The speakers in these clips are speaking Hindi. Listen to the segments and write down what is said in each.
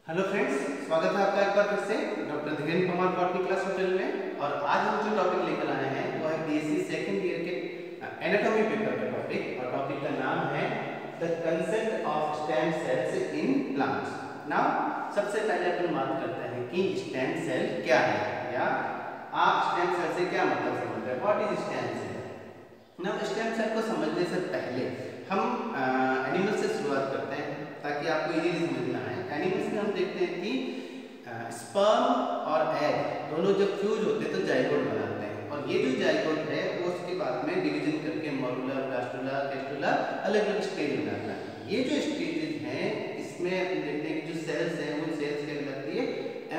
हेलो फ्रेंड्स, स्वागत है आपका एक बार फिर से doctor Dhirendra Kumar botany class tutorial में। और आज हम जो टॉपिक लेकर आए हैं वो है बीएससी सेकंड ईयर के एनाटॉमी पेपर का टॉपिक। और टॉपिक का नाम है the concept of stem cells in plants. Now सबसे पहले अपन बात करते हैं कि स्टेम सेल क्या है, या आप स्टेम सेल से क्या मतलब समझते हैं, what is stem cell. Now stem cell को समझने से पहले हम एनिमल से शुरुआत करते हैं ताकि आपको इजीली समझ में आए। एनिमल्स में हम देखते हैं कि स्पर्म और एग दोनों जब फ्यूज होते हैं तो जाइगोट बनाते हैं, और ये जो जाइगोट है वो उसके बाद में डिवीजन करके मॉड्यूला, ब्लास्टुला, कैस्टुला अलग अलग स्टेज बनाता है। ये जो स्टेजेस हैं इसमें हम देखते हैं कि जो सेल्स हैं वो सेल्स क्या कहलाती है,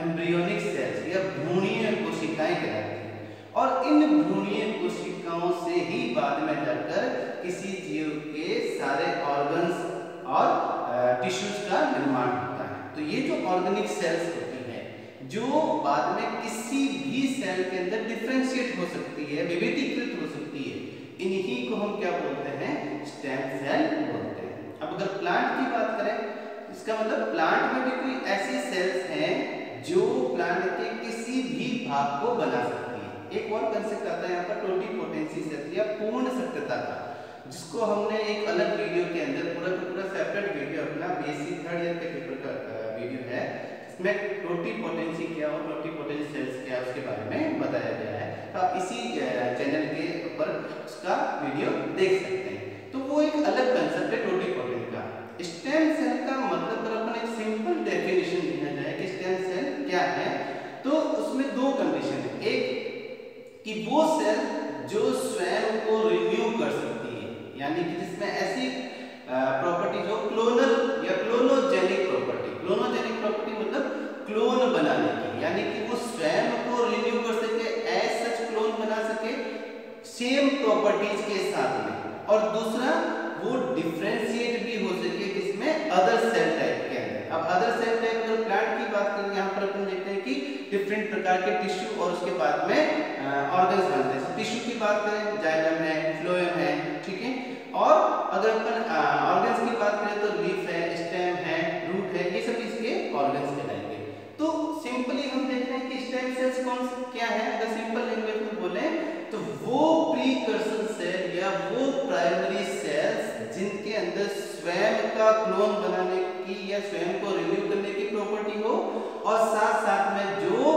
एम्ब्रियोनिक सेल्स या भ्रूणीय कोशिकाएं कहलाती हैं। और इन भ्रूणीय कोशिकाओं से ही बाद में जाकर किसी जीव के सारे ऑर्गन्स और टिश्यूज का निर्माण होता है। तो ये जो ऑर्गेनिक सेल्स होती है जो बाद में किसी भी सेल के अंदर डिफरेंशिएट हो सकती है, विविधीकृत हो सकती है, इन्हीं को हम क्या बोलते हैं, स्टेम सेल बोलते हैं। अब अगर प्लांट की बात करें, इसका मतलब प्लांट में भी कोई ऐसी सेल्स हैं जो प्लांट के किसी भी भाग को बना सकती है। एक और कंसेप्ट आता है यहाँ पर टोटिपोटेंसी सेल या पूर्ण सक्रियता का, जिसको हमने एक अलग वीडियो के अंदर पूरा सेपरेट वीडियो अपना बीएससी थर्ड ईयर के पेपर का वीडियो है, इसमें टोटिपोटेंसी क्या और टोटिपोटेंसी सेल्स क्या उसके बारे में बताया गया है। तो आप इसी चैनल के ऊपर उसका वीडियो देख सकते हैं। तो वो एक अलग कंसेप्ट है टोटिपोटेंसी का। स्टेम सेल का मतलब अगर अपन एक सिंपल डेफिनेशन देना जाए कि स्टेम सेल क्या है, तो उसमें दो कंडीशन है। एक कि वो सेल जो स्वयं को रिन्यू कर सकती है, यानी कि जिसमें ऐसी प्रॉपर्टी जो क्लोनल या क्लोनोजेनिक प्रॉपर्टी, क्लोनोजेनिक प्रॉपर्टी मतलब क्लोन बनाने की, यानी कि वो स्वयं को रिन्यू कर सके, एज सच क्लोन बना सके सेम प्रॉपर्टीज के साथ में। और दूसरा वो डिफरेंशिएट भी हो सके किसमें, अदर सेल टाइप के अंदर। अब अदर सेल टाइप अगर प्लांट की बात करें, यहाँ पर अपन देखते हैं कि डिफरेंट प्रकार के टिश्यू और उसके बाद में ऑर्गन्स बनते हैं। टिश्यू की बात करें, जाइलम है, फ्लोएम है, ठीक है। और अगर अपन ऑर्गन्स की बात करें तो लीफ है, स्टेम है, रूट है, ये सब इसके ऑर्गन्स कहलाएंगे। तो सिंपली हम देख रहे हैं कि स्टेम सेल्स कौन क्या है, अगर सिंपल लैंग्वेज में बोले तो वो प्रीकर्सर सेल या वो प्राइमरी सेल्स जिनके अंदर स्वयं का क्लोन बनाने की या स्वयं को रिन्यू करने की प्रॉपर्टी हो, और साथ साथ में जो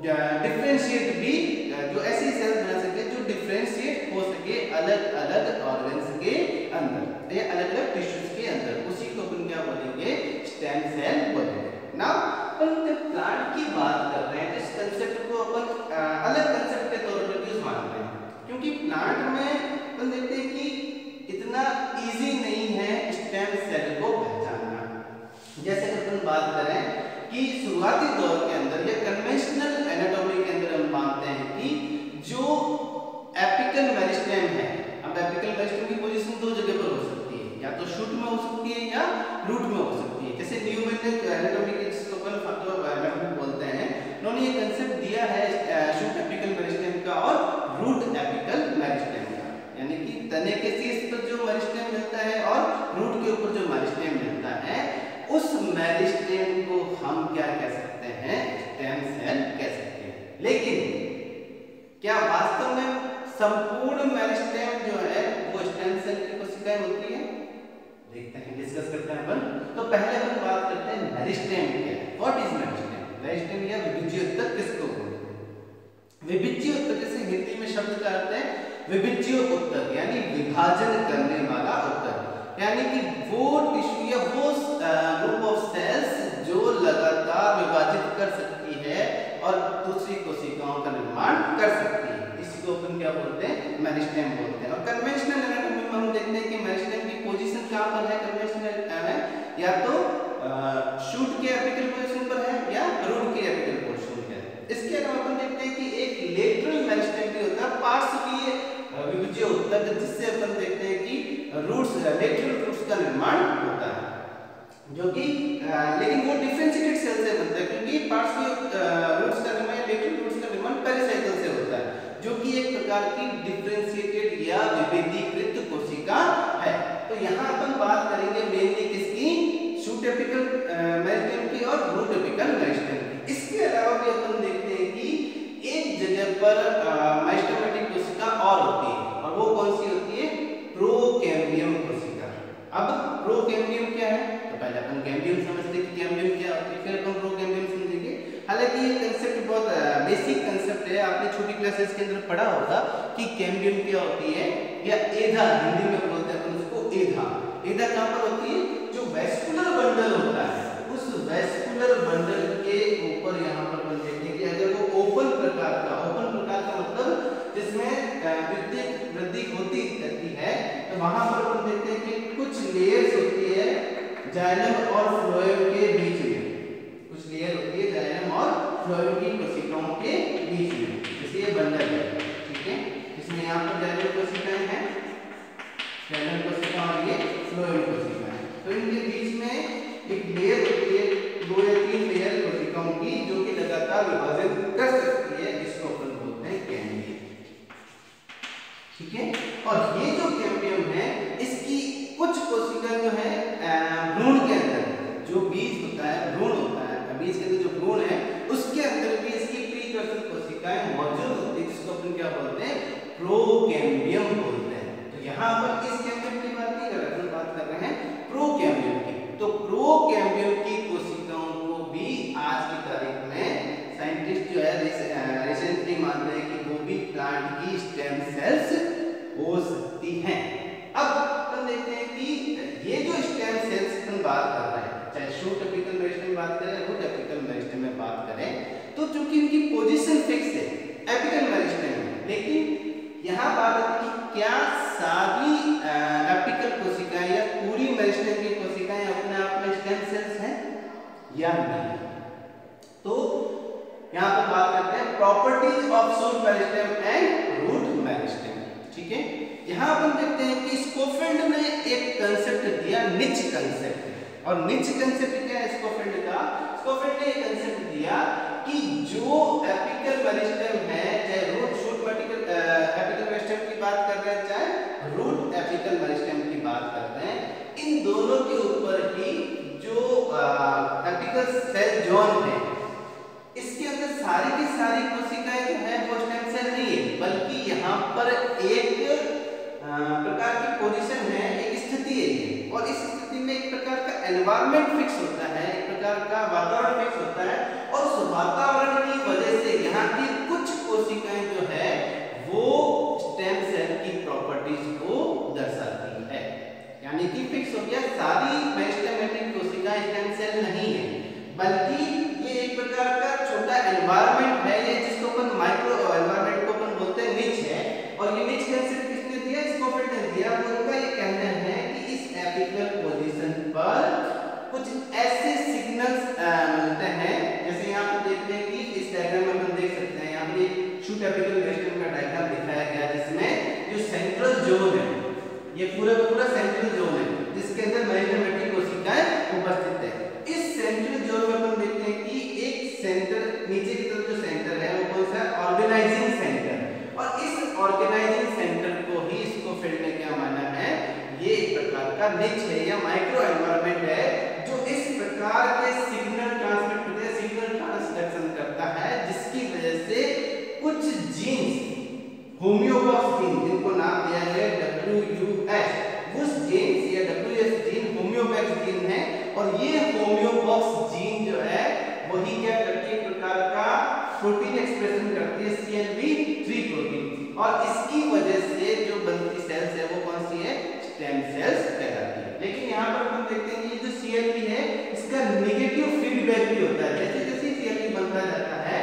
डिफरेंशिएट भी, जो ऐसी सेल्स बना सके जो डिफरेंशिएट हो सके अलग अलग ऑर्गन्स के अंदर या अलग अलग टिश्यूज के अंदर, उसी को अपन क्या बोलेंगे, स्टेम सेल बोलेंगे। नाउ अपन जब प्लांट की बात कर रहे हैं तो इस कंसेप्ट को अपन अलग कंसेप्ट के तौर पर यूज मानते हैं, क्योंकि प्लांट में अपन देखते हैं कि इतना इजी नहीं है स्टेम सेल को पहचानना। जैसे अपन बात करें कि शुरुआती दौर के अंदर या कन्वेंशनल एनाटॉमी के अंदर हम मानते हैं कि जो एपिकल मेरिस्टेम है, अब एपिकल मेरिस्टेम की पोजीशन दो जगह पर हो सकती है, या तो शूट में हो सकती है या रूट में हो सकती है। जैसे न्यूमैन एनाटॉमी के जिसको अपन एनाटॉमी बोलते हैं, उन्होंने ये कंसेप्ट दिया है शूट एपिकल मेरिस्टेम का और रूट एपिकल मेरिस्टेम का, यानी कि तने के शीर्ष पर जो मेरिस्टेम मिलता है और रूट के ऊपर जो मेरिस्टेम मिलता है, उस मेरिस्टेम को हम क्या कह सकते हैं, स्टेम सेल कह सकते हैं। लेकिन क्या वास्तव में संपूर्ण मेरिस्टेम जो है वो स्टेम सेल की कोशिकाएं होती है, देखते हैं, डिस्कस करते हैं अपन। तो पहले अपन बात करते हैं मेरिस्टेम क्या है, व्हाट इज मेरिस्टेम। मेरिस्टेम या विभिज्योत्तक किसको बोलते हैं, विभिज्योत्तक जैसे हिंदी में शब्द का अर्थ है विभिज्योत्तक, यानी विभाजन करने वाला उत्तक, यानी कि वो टिश्यू या वो ग्रुप ऑफ सेल्स जो लगातार विभाजित कर सकती है और दूसरी कोशिकाओं का निर्माण कर सकती है, इसी को अपन क्या बोलते हैं, मेरिस्टेम बोलते हैं। और कन्वेंशनल एनाटॉमी में हम देखते हैं कि मेरिस्टेम की पोजीशन कहां पर है, कन्वेंशनल में या तो शूट के एपिकल पोजीशन पर है या रूट के एपिकल पोजीशन पर है। इसके अलावा अपन देखते हैं कि एक लेटरल मेरिस्टेम भी होता है, पार्श्वीय विभिज्योत्तक, जिससे अपन देखते हैं कि रूट्स, लेटरल रूट्स का निर्माण होता है, जो कि लेकिन वो डिफरेंशिएटेड सेल से बनता है, क्योंकि पार्श्वीय रूट्स का निर्माण, लेटरल रूट्स का निर्माण पेरिसाइकल से होता है, जो कि एक प्रकार की डिफरेंशिएटेड या विविधीकृत कोशिका है। तो यहाँ अपन बात करेंगे मेनली किसकी, शूट एपिकल मेरिस्टेम की और रूट एपिकल मेरिस्टेम की। इसके अलावा भी अपन देखते हैं कि एक जगह पर मेरिस्टेमेटिक कोशिका और होती है, और वो कौन सी होती है? प्रोकैम्बियम कोशिका। अब प्रोकैम्बियम क्या है? तो पहले अपन कैम्बियम समझते हैं कि कैम्बियम क्या होती है, फिर अपन प्रोकैम्बियम समझेंगे। हालांकि ये कंसेप्ट बहुत बेसिक कंसेप्ट है, आपने छोटी क्लासेस के अंदर पढ़ा होगा कि कैम्बियम क्या होती है, या एधा हिंदी में बोलते हैं अपन उसको एधा। एधा कहाँ पर होती है? जो वेस्कुलर बंडल होता है, उस वेस्कुलर बंडल के ऊपर यहाँ पर अपन देखते हैं कि अगर वो ओपन प्रकार का मतलब जिसमें विद्युत वृद्धि होती रहती है, तो वहां पर अपन देखते हैं कि कुछ लेयर्स होती है जाइलम और फ्लोएम के बीच में, कुछ लेयर होती है जाइलम और फ्लोएम की कोशिकाओं के बीच में, जैसे ये बंडल है, ठीक है। इसमें यहाँ पर जाइलम कोशिकाएं हैं, जाइलम कोशिका और ये फ्लोएम कोशिका है। तो इनके बीच में एक लेयर होती है, 2 या 3 लेयर कोशिकाओं की, जो कि लगातार विभाजन कर सकती है, जिसको अपन बोलते हैं कैम्बियम, ठीक है। और ये जो कैम्बियम है, इसकी कुछ कोशिका जो है भ्रूण के अंदर, जो बीज होता है, भ्रूण होता है, बीज के अंदर जो भ्रूण है उसके अंदर भी इसकी प्रीकर्सर कोशिकाएं मौजूद होती है, जिसको अपन क्या बोलते हैं? प्रोकैम्बियम बोलते हैं। तो यहाँ पर इस कैम्बियम की बात नहीं कर रहे, अपन बात कर रहे हैं प्रोकैम्बियम की। तो प्रोकैम्बियम की कोशिकाओं को भी आज की तारीख में साइंटिस्ट जो है रिसेंटली मानते हैं कि वो भी प्लांट की स्टेम सेल्स हो सकती हैं। अब हम देखते हैं कि ये जो स्टेम सेल्स हम बात कर रहे हैं, चाहे शूट एपिकल मेरिस्टेम में बात करें, रूट एपिकल मेरिस्टेम में बात करें, तो चूंकि इनकी पोजीशन फिक्स है एपिकल मेरिस्टेम में, लेकिन यहाँ बात आती है कि क्या सारी एपिकल कोशिकाएं या पूरी मेरिस्टेम की कोशिकाएं अपने आप में स्टेम सेल्स हैं या नहीं? तो यहाँ पर बात करते हैं properties of shoot meristem and root meristem, ठीक है। यहाँ अपन देखते हैं कि स्कोफेल्ड ने एक कंसेप्ट दिया, निच कंसेप्ट। और निच कंसेप्ट क्या है स्कोफेल्ड का? स्कोफेल्ड ने एक कंसेप्ट दिया कि जो एपिकल मेरिस्टेम है, चाहे रूट शूट एपिकल मेरिस्टेम की बात कर रहे हैं, चाहे रूट एपिकल मेरिस्टेम की बात कर रहे हैं, इन दोनों के ऊपर ही जो एपिकल सेल जोन है, इसके अंदर सारी की सारी कोशिकाएं जो है वो स्टेम सेल नहीं है, बल्कि यहाँ पर एक प्रकार की पोजीशन है, एक स्थिति है, और इस स्थिति में एक प्रकार का एनवायरनमेंट फिक्स होता है, एक प्रकार का वातावरण फिक्स होता है, और उस वातावरण की वजह से यहाँ की कुछ कोशिकाएं जो है वो स्टेम सेल की प्रॉपर्टीज को दर्शाती है। यानी कि फिक्स हो गया, सारी मेरिस्टेमेटिक कोशिकाएं स्टेम सेल नहीं है, बल्कि ये एक प्रकार का छोटा एनवायरनमेंट है, ये जिसको अपन माइक्रो एनवायरनमेंट को अपन बोलते हैं, निच है। और ये निच कंसेप्ट किसने दिया? स्कोफेल्ड ने दिया। उनका ये कहना है कि इस एपिकल पोजीशन पर कुछ ऐसे सिग्नल्स मिलते हैं, जैसे यहाँ पे देखते हैं कि इस डायग्राम में अपन देख सकते हैं, यहाँ पे शूट एपिकल मेरिस्टेम का डायग्राम दिखाया गया, जिसमें जो सेंट्रल जोन है, ये पूरा सेंट्रल जोन है, जिसके अंदर मेरिस्टेमेटिक कोशिकाएं उपस्थित है। इस सेंट्रल जोन में अपन देखते हैं कि एक सेंटर, नीचे की तरफ जो सेंटर है वो कौन सा है? Organising centre. और इस ऑर्गेनाइजिंग सेंटर को ही स्कोफेल्ड ने क्या माना है? ये एक प्रकार का निच है या माइक्रो एनवायरनमेंट है, जो इस प्रकार के सिग्नल ट्रांसमिट करते हैं, सिग्नल ट्रांसडक्शन करता है, जिसकी वजह से कुछ जीन्स, होम्योबॉक्स जीन, जिनको नाम दिया है WUS, उस जीन्स या WS जीन होम्योबॉक्स जीन है, और ये होम्योबॉक्स जीन जो है वही क्या करती है? एक प्रकार का प्रोटीन एक्सप्रेशन करती है, CLB3 प्रोटीन, और इसकी वजह से जो बनती सेल्स है वो कौन सी है? स्टेम सेल्स कहलाती है। लेकिन यहाँ पर हम देखते हैं कि जो CLB है, इसका नेगेटिव फीडबैक भी होता है। जैसे जैसे CLB बनता जाता है,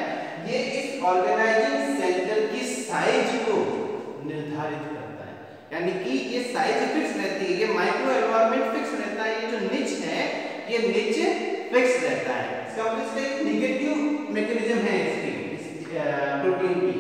ये इस ऑर्गेनाइजिंग सेंटर की साइज को निर्धारित करता है, यानी कि ये साइज फिक्स रहती है, ये माइक्रो एनवायरनमेंट फिक्स रहता है, ये जो निच है ये निच फिक्स रहता है। इसका मतलब एक नेगेटिव मैकेनिज्म है इसकी, प्रोटीन की,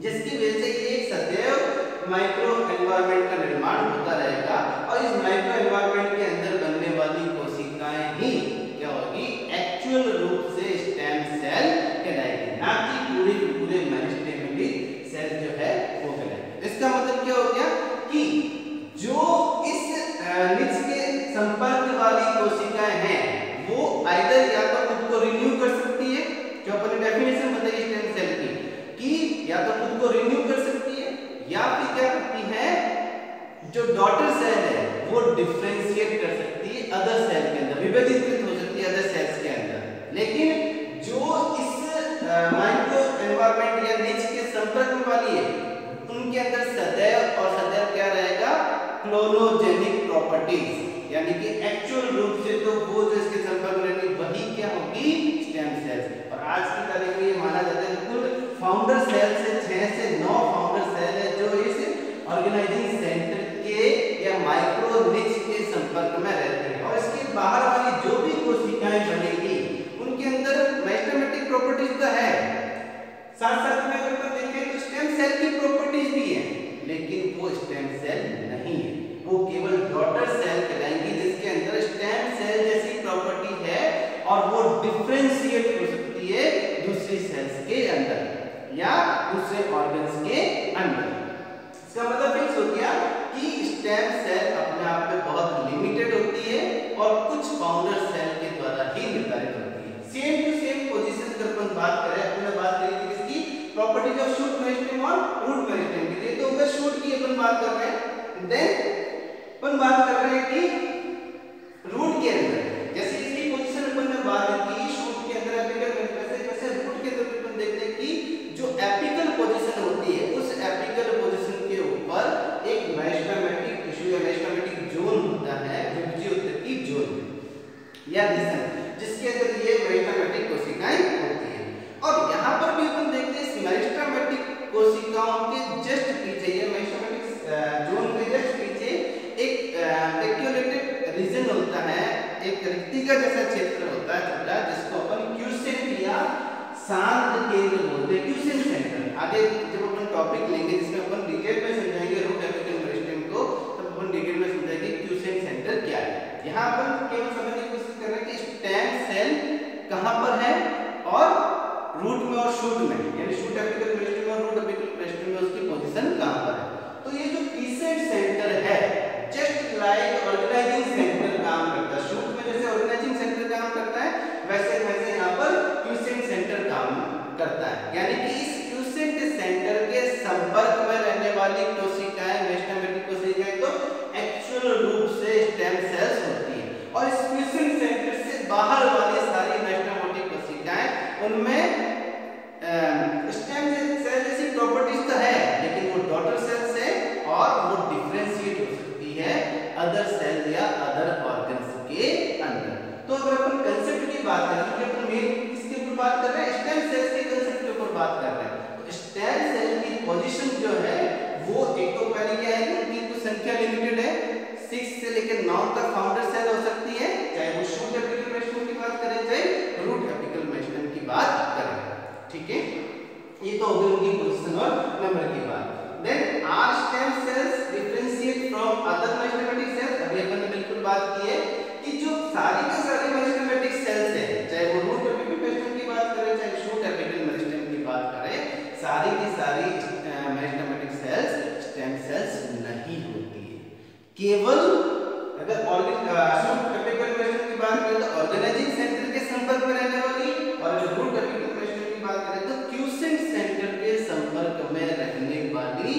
जिसकी वजह से ये एक सदैव माइक्रो एनवायरनमेंट का निर्माण होता रहेगा, और इस माइक्रो एनवायरनमेंट के अंदर बनने वाली कोशिकाएं ही क्या होगी? एक्चुअल रूप से स्टेम सेल कहलाएगी, ना कि पूरे मेरिस्टेमेटिक सेल जो है वो कहलाएगी। इसका मतलब क्या हो गया कि जो इस निच के संपर्क वाली कोशिकाएं हैं वो आइदर या तो विभाजित हो सकती है अदर सेल्स के अंदर, लेकिन जो इस माइक्रो एनवायरनमेंट या निच के संपर्क में वाली है उनके अंदर सदैव क्या रहेगा, क्लोनोजेनिक प्रॉपर्टीज, यानी कि एक्चुअल रूप से तो वो जो इसके संपर्क में रहेंगी वही क्या होगी, स्टेम सेल्स। और आज की तारीख में ये माना जाता है कुल फाउंडर सेल से 6 से 9 फाउंडर सेल है जो इस ऑर्गेनाइजिंग सेंटर के या माइक्रो निच के संपर्क में रहते हैं। और इसके बाहर वाली जो भी कोशिकाएं बनेगी उनके अंदर मेरिस्टेमेटिक प्रॉपर्टीज तो है, साथ में अगर हम देखें तो स्टेम सेल की प्रॉपर्टीज भी है, लेकिन वो स्टेम सेल नहीं है, वो केवल डॉटर सेल कहलाएंगी जिसके अंदर स्टेम सेल जैसी प्रॉपर्टी है और वो डिफरेंशिएट हो सकती है दूसरी सेल्स के अंदर या दूसरे ऑर्गन्स के अंदर। इसका मतलब फिक्स हो गया कि स्टेम सेल अपने आप में बहुत लिमिटेड होती है और कुछ फाउंडर सेल के द्वारा ही निर्धारित होती है। सेम टू सेम पोजीशन अगर अपन बात करें, अपने बात करेंगे किसकी, प्रॉपर्टीज ऑफ शूट मेरिस्टेम और रूट मेरिस्टेम की। तो अगर शूट की अपन बात कर रहे हैं, देन अपन बात कर रहे हैं कि रूट के अंदर जैसे इसकी पोजीशन अपन ने बात की शूट के अंदर एपिकल मेरिस्टेम, वैसे रूट के अंदर अपन देखते हैं कि जो एपिकल पोजीशन होती है उस एपिकल पोजीशन के ऊपर एक मेरिस्टेमेटिक टिश्यू या मेरिस्टेमेटिक जोन होता है, विभज्योतकी जोन या रीजन, जिसके अंदर ये मेरिस्टेमेटिक कोशिकाएं होती है। और यहाँ पर भी अपन देखते हैं इस मेरिस्टेमेटिक कोशिकाओं के जस्ट पीछे, ये मेरिस्टेमेटिक जोन के जस्ट पीछे एक वैक्यूलेटेड रीजन होता है, एक रिक्तिका जैसा क्षेत्र होता है छोटा, जिसको अपन क्यूसेंट या शांत केंद्र बोलते हैं, क्यूसेंट सेंटर। आगे जब अपन टॉपिक लेंगे जिसमें अपन डिटेल में समझाएंगे रूट एपिकल मेरिस्टेम को, तब अपन डिटेल में समझाएंगे क्यूसेंट सेंटर क्या है। यहाँ अपन केवल समझने की कोशिश कर रहे हैं कि स्टेम सेल कहाँ पर है और रूट में और शूट में, यानी शूट एपिकल मेरिस्टेम और रूट एपिकल मेरिस्टेम में उसकी पोजीशन कहाँ पर है। तो ये जो क्यूसेंट सेंटर है जस्ट लाइक ऑर्गेनाइजिंग सेंटर काम करता है, शूट में जैसे ऑर्गेनाइजिंग सेंटर काम करता है वैसे वैसे यहाँ पर क्यूसेंट सेंटर काम करता है। यानी कि इस क्यूसेंट सेंटर के संपर्क में रहने वाली कोशिकाएं मेरिस्टेमेटिक कोशिकाएं तो एक्चुअल रूप से स्टेम सेल्स होती है, और इस क्यूसेंट सेंटर से बाहर वाली सारी मेरिस्टेमेटिक कोशिकाएं उनमें स्टेम सेल जैसी प्रॉपर्टीज तो है, लेकिन वो डॉटर सेल्स है और वो डिफरेंशिएट हो सकती है अदर सेल या अदर ऑर्गन्स के अंदर। तो अगर अपन कंसेप्ट की बात करें, क्योंकि अपन मेन किसके ऊपर बात कर रहे हैं, स्टेम सेल्स के कंसेप्ट के ऊपर बात कर रहे हैं, तो स्टेम सेल की पोजीशन जो है वो एक तो पहले क्या है कि उनकी कुछ संख्या लिमिटेड है, 6 से लेकर 9 तक फाउंडर सेल हो सकती है, चाहे वो शूट एपिकल मेरिस्टेम की बात करें चाहे रूट एपिकल मेरिस्टेम की बात करें। ठीक है, ये तो हो गई उनकी पोजीशन और नंबर की बात। Then are stem cells differentiate from other meristematic cells, अभी अपन ने बिल्कुल बात की है कि जो सारी के सारी मेरिस्टेमेटिक सेल्स है, चाहे वो रूट एपिकल मेरिस्टेम की बात करें चाहे शूट एपिकल मेरिस्टेम की बात करें, सारी की सारी मेरिस्टेमेटिक सेल्स स्टेम सेल्स नहीं होती है। केवल अगर शूट एपिकल मेरिस्टेम की बात करें तो ऑर्गेनाइजिंग सेंटर के संपर्क में रहने वाली, और अगर रूट एपिकल मेरिस्टेम की बात करें तो क्यूसेंट सेंटर के संपर्क में रहने वाली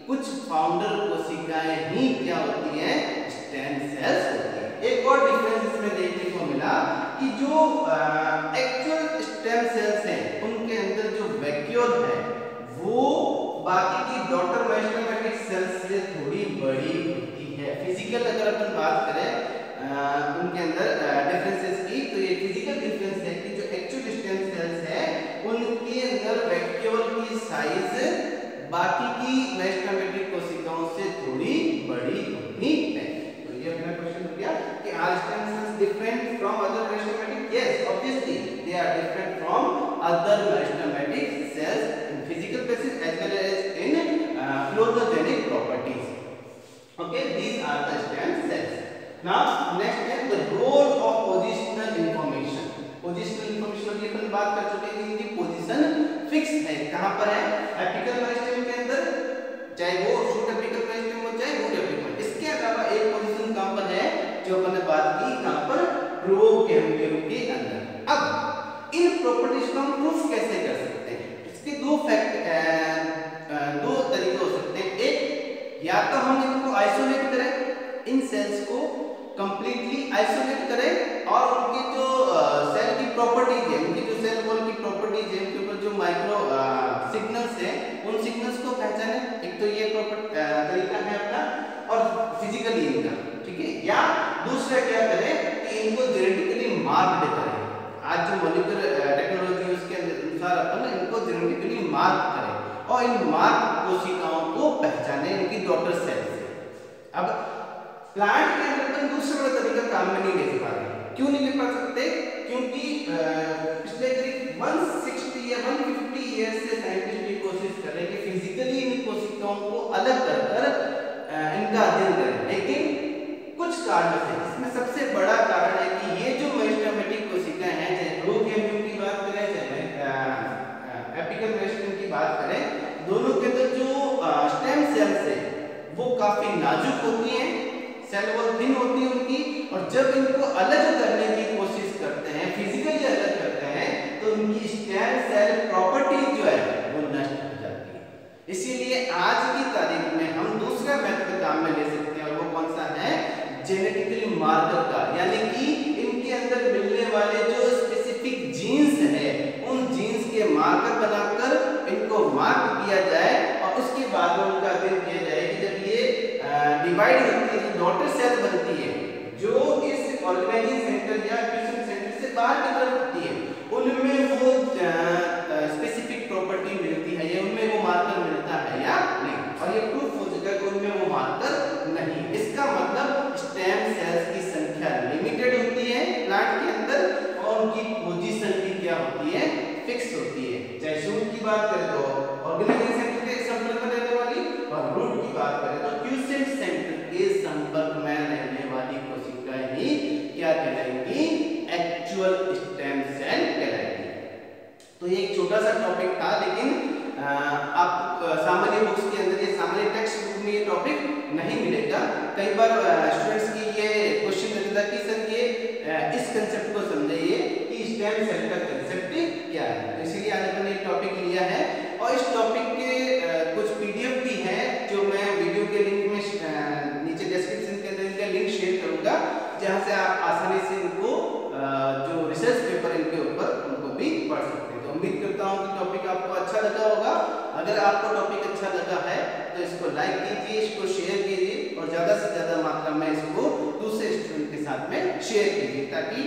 कुछ फाउंडर कोशिकाएं ही क्या होती हैं, स्टेम सेल्स होती हैं। एक और डिफरेंस इसमें देखने को मिला कि जो एक्चुअल स्टेम सेल्स हैं उनके अंदर जो वैक्यूल है वो बाकी की डॉटर मेरिस्टेमेटिक सेल्स से थोड़ी बड़ी होती है। फिजिकल अगर अपन बात करें उनके अंदर डिफरेंसेस की, तो ये फिजिकल डिफरेंस है कि जो एक्चुअल स्टेम सेल्स है उनके अंदर वैक्यूल की साइज बाकी की मेरिस्टेमेटिक कोशिकाओं से थोड़ी बड़ी होती है। तो ये अपना क्वेश्चन हो गया कि are stem cells different from other meristematic, yes obviously they are different from other meristematic cells in physical basis as well as in clonogenic properties. Okay, these are the stem cells. Now next is the role of positional information. Positional information की अपन बात कर चुके हैं कि इनकी पोजीशन फिक्स है, कहां पर है, एपिकल मेरिस्टेम के अंदर, चाहे वो शूट एपिकल मेरिस्टेम हो चाहे रूट एपिकल। इसके अलावा एक पोजीशन कहां पर है जो अपन ने बात की, कहां पर, प्रोकैम्बियम के अंदर। अब इन प्रॉपर्टीज को हम प्रूफ कैसे कर सकते हैं, इसके दो तरीके हो सकते हैं। एक, या तो हम इनको आइसोलेट करें, इन सेल्स को कंप्लीटली आइसोलेट करें इन मार्क कोशिकाओं को पहचाने, इनकी डॉटर सेल से। अब प्लांट के अंदर अपन दूसरा बड़ा तरीका काम में नहीं ले पा रहे। क्यों नहीं ले पा सकते? क्योंकि पिछले करीब 160 या 150 ईयर्स से साइंटिस्ट ये कोशिश कर रहे हैं कि फिजिकली इन कोशिकाओं को अलग कर इनका अध्ययन करें, लेकिन कुछ कारणों से, इसमें सबसे बड़ा कारण है कि ये जो मेरिस्टेमेटिक कोशिकाएं हैं, चाहे प्रोकैम्बियम की बात करें चाहे एपिकल मेरिस्टेम की बात करें, दोनों के अंदर जो स्टेम सेल्स है वो काफी नाजुक होती हैं, सेल वॉल थिन होती है उनकी, और जब इनको अलग करने की कोशिश करते हैं, फिजिकली अलग करते हैं, तो उनकी स्टेम सेल प्रॉपर्टी जो है वो नष्ट हो जाती है। इसीलिए आज की तारीख में हम दूसरा मेथड काम में ले सकते हैं, और वो कौन सा है? जेनेटिकली मार्कर का, यानी कि इनके अंदर मिलने वाले जो स्पेसिफिक जीन्स है, उन जीन्स के मार्कर बनाकर इनको मार्क किया जाए, और उसके बाद में उनका अध्ययन किया जाए कि जब ये डिवाइड होती है, डॉटर सेल बनती है, जो इस ऑर्गेनाइजिंग सेंटर या फ्यूजन सेंटर से बाहर की तरफ होती है, उनमें वो स्पेसिफिक प्रॉपर्टी मिलती है या उनमें वो मार्कर मिलता है या नहीं, और ये प्रूफ हो चुका है कि उनमें वो मार्कर नहीं। इसका मतलब स्टेम सेल्स की संख्या लिमिटेड होती है प्लांट के अंदर, और उनकी पोजीशन भी क्या होती है? फिक्स होती है। चाहे शूट की बात करें तो ऑर्गेनाइजिंग सेंटर के संपर्क में रहने वाली, और रूट की बात करें तो क्यूसेंट सेंटर के संपर्क में रहने वाली कोशिकाएं ही क्या कहलाएंगी? एक्चुअल स्टेम सेल कहलाएंगी। तो ये एक छोटा सा टॉपिक था, लेकिन आप सामान्य बुक्स के अंदर, ये सामान्य टेक्स्ट बुक में ये टॉपिक नहीं मिलेगा। कई बार स्टूडेंट्स की ये क्वेश्चन रहता है कि सर ये इस कंसेप्ट को समझाइए कि स्टेम सेल का कंसेप्ट क्या है। तो इसीलिए आज मैंने ये टॉपिक लिया है, और इस टॉपिक के कुछ पीडीएफ भी है जो मैं वीडियो के लिंक में नीचे डिस्क्रिप्शन के अंदर इनका लिंक शेयर करूंगा, जहां से आप आसानी से इनको जो रिसर्च पेपर इनके ऊपर उनको भी पढ़ सकते हैं। तो उम्मीद करता हूं कि टॉपिक आपको अच्छा लगा होगा। अगर आपको टॉपिक अच्छा लगा है तो इसको लाइक कीजिए, इसको शेयर कीजिए, और ज्यादा से ज्यादा मात्रा में इसको दूसरे स्टूडेंट के साथ में शेयर कीजिए, ताकि